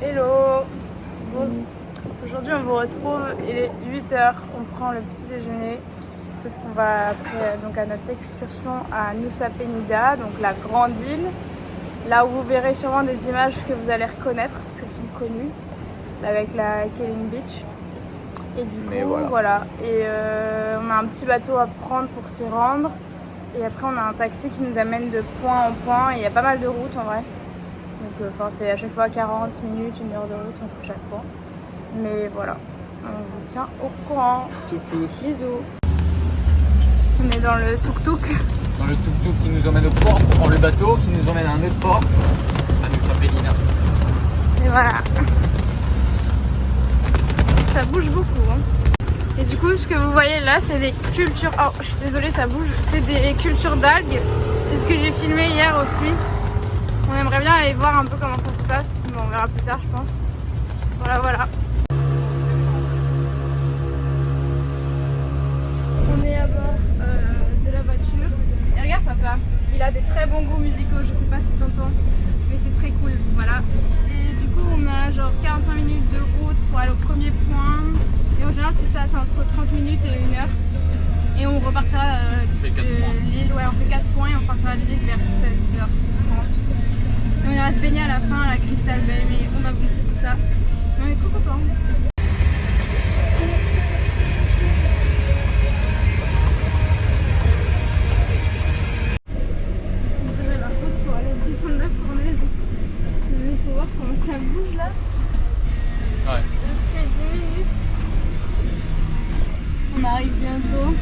Hello. Bon, aujourd'hui on vous retrouve, il est 8h, on prend le petit déjeuner parce qu'on va après donc à notre excursion à Nusa Penida, donc la grande île, là où vous verrez sûrement des images que vous allez reconnaître parce qu'elles sont connues, avec la Keling Beach. Et du coup voilà. Et on a un petit bateau à prendre pour s'y rendre. Et après on a un taxi qui nous amène de point en point. Et il y a pas mal de routes en vrai. Donc c'est à chaque fois 40 minutes, 1 heure de route entre chaque point. Mais voilà, on vous tient au courant. Bisous. On est dans le tuk-tuk. Dans le tuk-tuk qui nous emmène au port pour prendre le bateau, qui nous emmène à un autre port, à Nusa Penida. Et voilà. Ça bouge beaucoup. Hein. Et du coup, ce que vous voyez là, c'est des cultures... Oh, je suis désolée, ça bouge. C'est des cultures d'algues. C'est ce que j'ai filmé hier aussi. On aimerait bien aller voir un peu comment ça se passe. Bon, on verra plus tard, je pense. Voilà. On est à bord de la voiture. Et regarde papa, il a des très bons goûts musicaux. Je sais pas si t'entends, mais c'est très cool. Voilà. Et du coup, on a genre 45 minutes de route pour aller au premier point. Et en général, c'est ça, c'est entre 30 minutes et 1 heure. Et on repartira de l'île. Ouais, on fait 4 points et on partira de l'île vers 16h30. Et on ira se baigner à la fin à la Crystal Bay, mais on va vous montrer tout ça. Mais on est trop contents. On dirait la route pour aller au buisson de la fournaise. Mais il faut voir comment ça bouge là. Ouais. Ça fait 10 minutes. On arrive bientôt.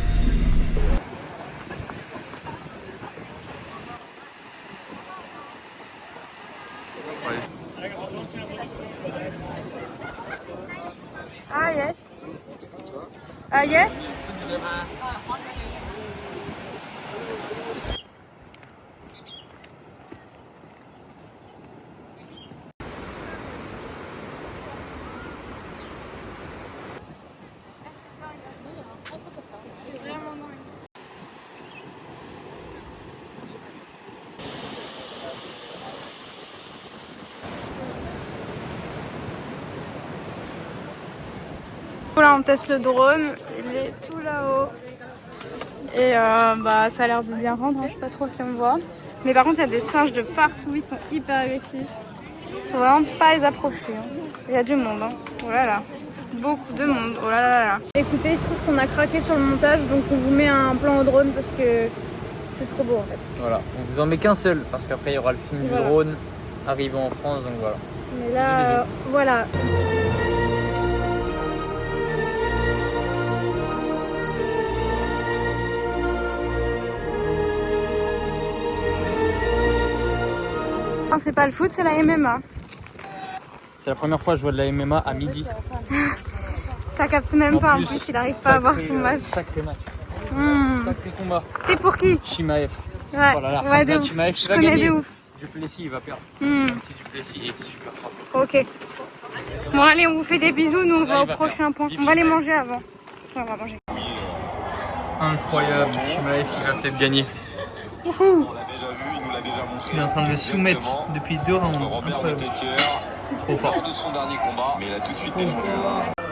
Ah yes. Ah yeah. C'est vraiment dingue. Là on teste le drone, il est tout là-haut et ça a l'air de bien rendre, hein. Je sais pas trop si on voit. Mais par contre il y a des singes de partout, ils sont hyper agressifs. Faut vraiment pas les approcher. Hein. Il y a du monde, hein. Oh là là, beaucoup de monde, oh là là là. Écoutez, il se trouve qu'on a craqué sur le montage, donc on vous met un plan au drone parce que c'est trop beau en fait. Voilà, on vous en met qu'un seul parce qu'après il y aura le film du drone arrivant en France, donc voilà. Mais là, voilà. Non, c'est pas le foot, c'est la MMA. C'est la première fois que je vois de la MMA à midi. Ça capte même pas, en plus il arrive pas à voir son match. Sacré match. Sacré combat. T'es pour qui? Chimaev. Ouais, Oh là là, ouais, de ouf. Chimaev, Je connais de ouf. Duplessis il va perdre. Même si Duplessis est super fort. Ok. Bon allez, on vous fait des bisous, nous on va au prochain point. On va les manger avant. On va manger. Incroyable, Chimaev qui va peut-être gagner. Wouhou. Il est en train de le soumettre depuis 2 rounds. Incroyable. Trop fort.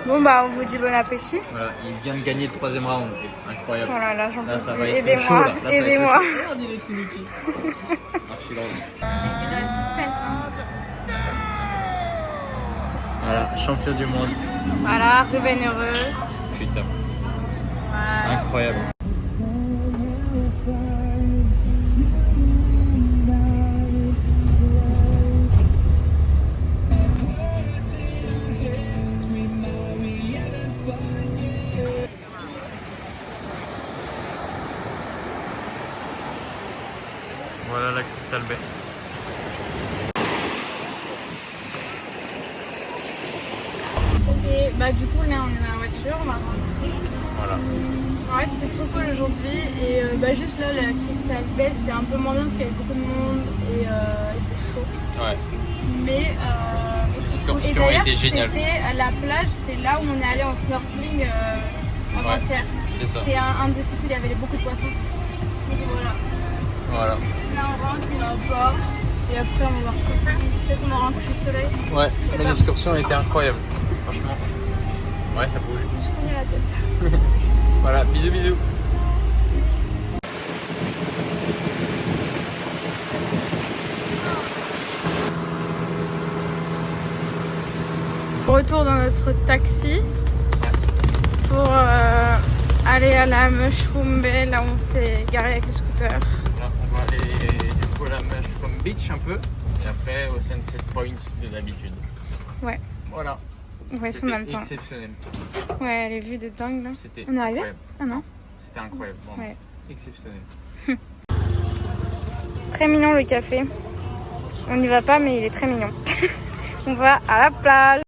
Bon bah on vous dit bon appétit. Voilà, il vient de gagner le 3e round. Incroyable. Oh là là, j'en peux Ça plus. va être chaud Aidez-moi, là. Là, aidez-moi. Regarde, il est tout niqué. Archi drôle. C'est du suspense. Hein. Voilà, champion du monde. Voilà, Ruben heureux. Putain. Voilà. Incroyable. Voilà la Crystal Bay. Ok, bah du coup là on est dans la voiture, on va rentrer. Voilà. Ouais, c'était trop cool aujourd'hui et juste là la Crystal Bay c'était un peu moins bien parce qu'il y avait beaucoup de monde et il faisait chaud. Ouais. Mais l'excursion était géniale. C'était à la plage, c'est là où on est allé en snorkeling avant-hier. C'est ça. C'était un des sites où il y avait beaucoup de poissons. Donc voilà. Voilà. Là on rentre, on va au port. Et après, on va voir ce qu'on fait. Peut-être qu'on aura un coucher de soleil. Ouais, mais l'excursion était incroyable. Franchement. Ouais, ça bouge. Je connais la tête. Voilà, bisous, bisous. Retour dans notre taxi pour aller à la Mushroom Bay, là où on s'est garé avec le scooter. Là, on va aller du coup à la Mushroom Beach un peu et après au Sunset Point de d'habitude. Ouais. Voilà. Ouais, c'est en même temps. Exceptionnel. Ouais, les vues de dingue là. C'était On est arrivé? incroyable. Ah non? C'était incroyable. Vraiment. Ouais. Exceptionnel. Très mignon le café. On n'y va pas, mais il est très mignon. On va à la plage.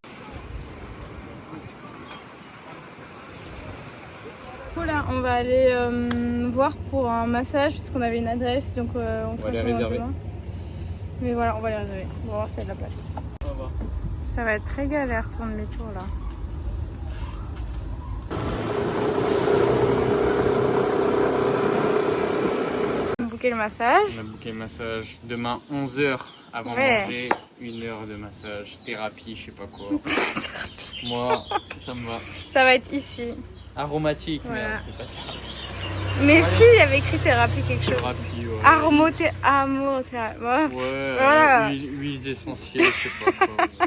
Là, on va aller voir pour un massage puisqu'on avait une adresse, donc on va les réserver. Demain. Mais voilà, on va les réserver. On va voir s'il y a de la place. On va voir. Ça va être très galère tourner les tours là. On a booké le massage. On a booké le massage demain 11h avant de manger. 1 heure de massage, thérapie, je sais pas quoi. Moi, ça me va. Ça va être ici. Aromatique, voilà. Mais c'est pas thérapie. Mais si, il y avait écrit thérapie quelque chose. Thérapie, ouais. Aromothérapie. Ouais, voilà. huiles essentielles, je sais pas quoi.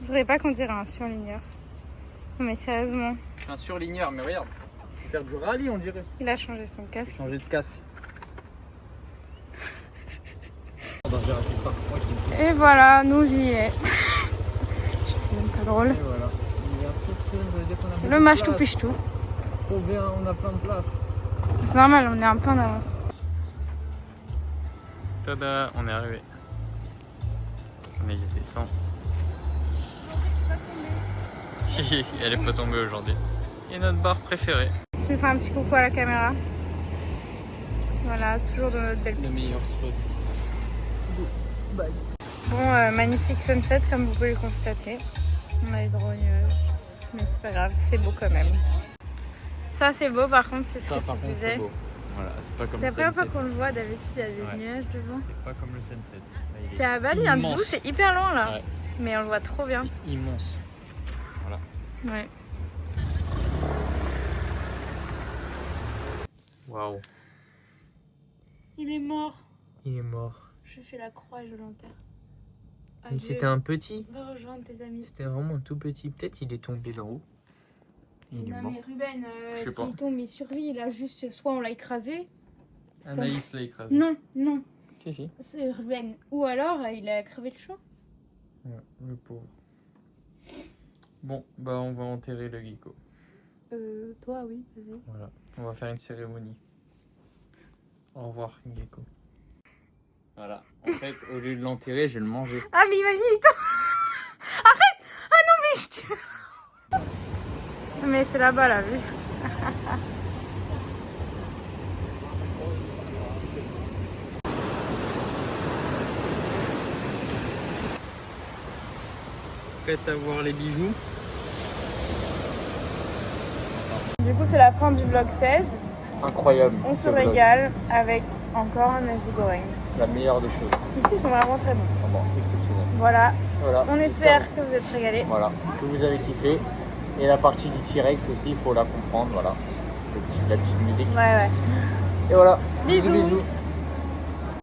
Je voudrais pas qu'on dirait un surligneur. Non mais sérieusement. Un surligneur, mais regarde. Faire du rallye, on dirait. Il a changé son casque. Changer de casque. Et voilà, nous y est. C'est même pas drôle. Et voilà. Le match tout piche tout. Trop bien, on a plein de place. C'est normal, on est un peu en avance. Tada, on est arrivé. Mais il descend. Si, elle est pas tombée aujourd'hui. Et notre bar préféré. Je vais faire un petit coucou à la caméra. Voilà, toujours dans notre belle Le piscine. meilleur spot. Bon, magnifique sunset comme vous pouvez le constater. On a les droits aux nuages. Mais c'est pas grave, c'est beau quand même. Ça c'est beau par contre, c'est ce que tu disais. C'est beau. Voilà, c'est pas comme C'est le la première fois sunset. qu'on le voit, d'habitude il y a des nuages devant. C'est pas comme le sunset. Là, il est C'est à Bali, hein, du coup c'est hyper loin là. Ouais. Mais on le voit trop bien. C'est immense. Voilà. Ouais. Waouh. Il est mort. Il est mort. Je fais la croix et je l'enterre. Mais c'était un petit. Va rejoindre tes amis. C'était vraiment un tout petit. Peut-être il est tombé là-haut. Il est Non mort. mais Ruben, Je sais pas. s'il tombe, il survit. Il a juste, soit on l'a écrasé. Anaïs l'a écrasé. Non, non. Si, si. C'est Ruben. Ou alors il a crevé le chaud. Ouais, le pauvre. Bon, bah on va enterrer le gecko. Toi oui, vas-y. Voilà. On va faire une cérémonie. Au revoir, gecko. Voilà. En fait, au lieu de l'enterrer, je vais le manger. Ah mais imagine, il tombe. Arrête. Ah non mais je tue. Mais c'est là-bas la vue. Prête à voir les bijoux. Du coup c'est la fin du vlog 16. Incroyable. On se régale avec encore un nasi goreng. La meilleure des choses. Ici ils sont vraiment très bons. Bon, exceptionnel. Voilà. Voilà. On espère que vous êtes régalés. Voilà. Que vous avez kiffé. Et la partie du T-Rex aussi, il faut la comprendre. Voilà. La petite musique. Ouais. Et voilà. Bisous. Bisous.